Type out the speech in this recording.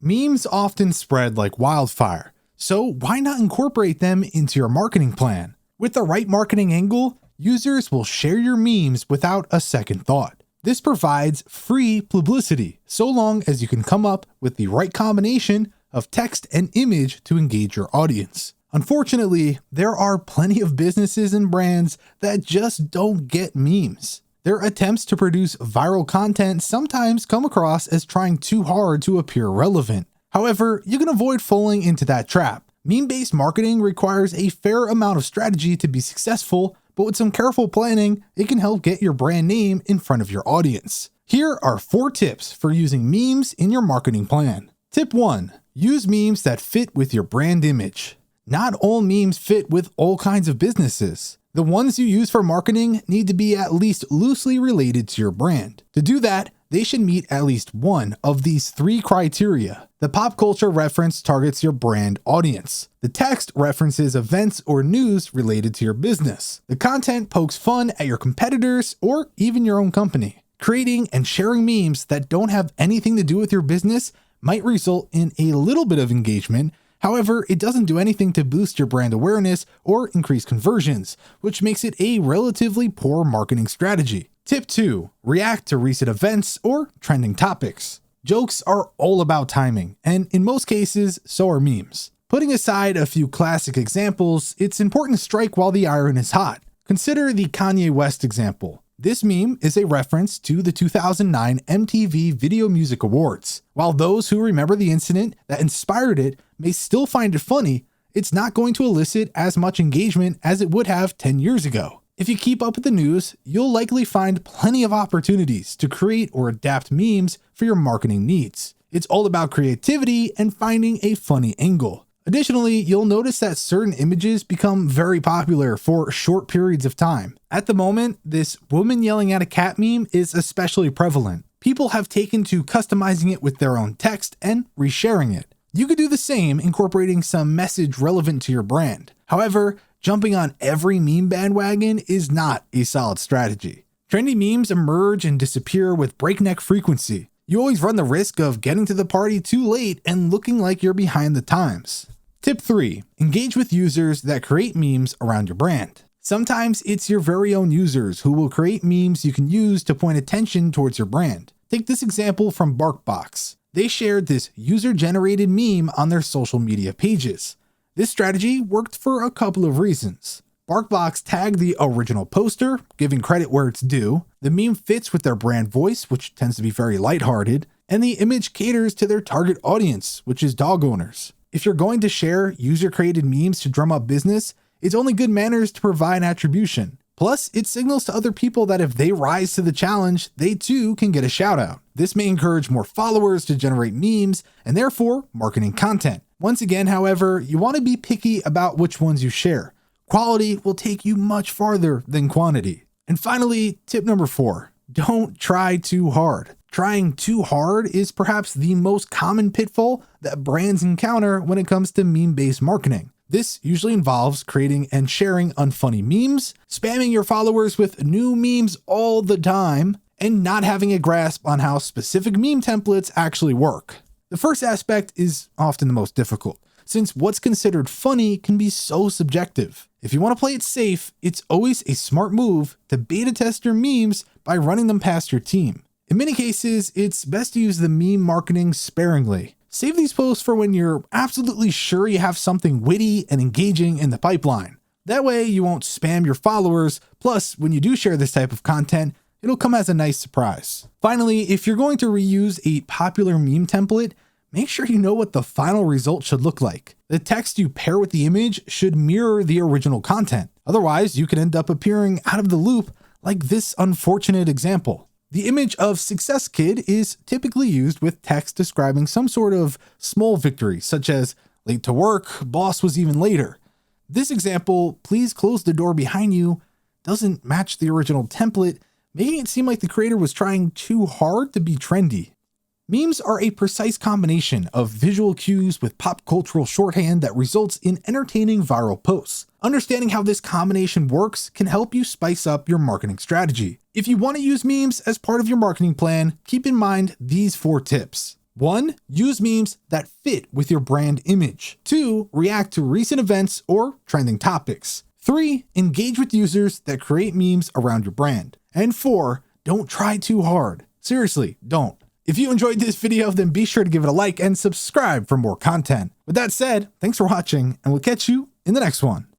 Memes often spread like wildfire, so why not incorporate them into your marketing plan? With the right marketing angle, users will share your memes without a second thought. This provides free publicity, so long as you can come up with the right combination of text and image to engage your audience. Unfortunately, there are plenty of businesses and brands that just don't get memes. Their attempts to produce viral content sometimes come across as trying too hard to appear relevant. However, you can avoid falling into that trap. Meme-based marketing requires a fair amount of strategy to be successful, but with some careful planning, it can help get your brand name in front of your audience. Here are 4 tips for using memes in your marketing plan. Tip 1. Use memes that fit with your brand image. Not all memes fit with all kinds of businesses. The ones you use for marketing need to be at least loosely related to your brand. To do that, they should meet at least one of these 3 criteria. The pop culture reference targets your brand audience. The text references events or news related to your business. The content pokes fun at your competitors or even your own company. Creating and sharing memes that don't have anything to do with your business might result in a little bit of engagement. However, it doesn't do anything to boost your brand awareness or increase conversions, which makes it a relatively poor marketing strategy. Tip 2. React to recent events or trending topics. Jokes are all about timing, and in most cases, so are memes. Putting aside a few classic examples, it's important to strike while the iron is hot. Consider the Kanye West example. This meme is a reference to the 2009 MTV Video Music Awards. While those who remember the incident that inspired it may still find it funny, it's not going to elicit as much engagement as it would have 10 years ago. If you keep up with the news, you'll likely find plenty of opportunities to create or adapt memes for your marketing needs. It's all about creativity and finding a funny angle. Additionally, you'll notice that certain images become very popular for short periods of time. At the moment, this woman yelling at a cat meme is especially prevalent. People have taken to customizing it with their own text and resharing it. You could do the same, incorporating some message relevant to your brand. However, jumping on every meme bandwagon is not a solid strategy. Trendy memes emerge and disappear with breakneck frequency. You always run the risk of getting to the party too late and looking like you're behind the times. Tip 3. Engage with users that create memes around your brand. Sometimes it's your very own users who will create memes you can use to point attention towards your brand. Take this example from BarkBox. They shared this user-generated meme on their social media pages. This strategy worked for a couple of reasons. BarkBox tagged the original poster, giving credit where it's due. The meme fits with their brand voice, which tends to be very lighthearted, and the image caters to their target audience, which is dog owners. If you're going to share user-created memes to drum up business, it's only good manners to provide attribution. Plus, it signals to other people that if they rise to the challenge, they too can get a shout out. This may encourage more followers to generate memes and therefore marketing content. Once again, however, you want to be picky about which ones you share. Quality will take you much farther than quantity. And finally, tip number 4, don't try too hard. Trying too hard is perhaps the most common pitfall that brands encounter when it comes to meme-based marketing. This usually involves creating and sharing unfunny memes, spamming your followers with new memes all the time, and not having a grasp on how specific meme templates actually work. The first aspect is often the most difficult, since what's considered funny can be so subjective. If you want to play it safe, it's always a smart move to beta test your memes by running them past your team. In many cases, it's best to use the meme marketing sparingly. Save these posts for when you're absolutely sure you have something witty and engaging in the pipeline. That way you won't spam your followers, plus when you do share this type of content, it'll come as a nice surprise. Finally, if you're going to reuse a popular meme template, make sure you know what the final result should look like. The text you pair with the image should mirror the original content. Otherwise, you could end up appearing out of the loop like this unfortunate example. The image of Success Kid is typically used with text describing some sort of small victory, such as late to work, boss was even later. This example, please close the door behind you, doesn't match the original template, making it seem like the creator was trying too hard to be trendy. Memes are a precise combination of visual cues with pop cultural shorthand that results in entertaining viral posts. Understanding how this combination works can help you spice up your marketing strategy. If you want to use memes as part of your marketing plan, keep in mind these 4 tips. 1. Use memes that fit with your brand image. 2. React to recent events or trending topics. 3. Engage with users that create memes around your brand. And 4. Don't try too hard. Seriously, don't. If you enjoyed this video, then be sure to give it a like and subscribe for more content. With that said, thanks for watching, and we'll catch you in the next one.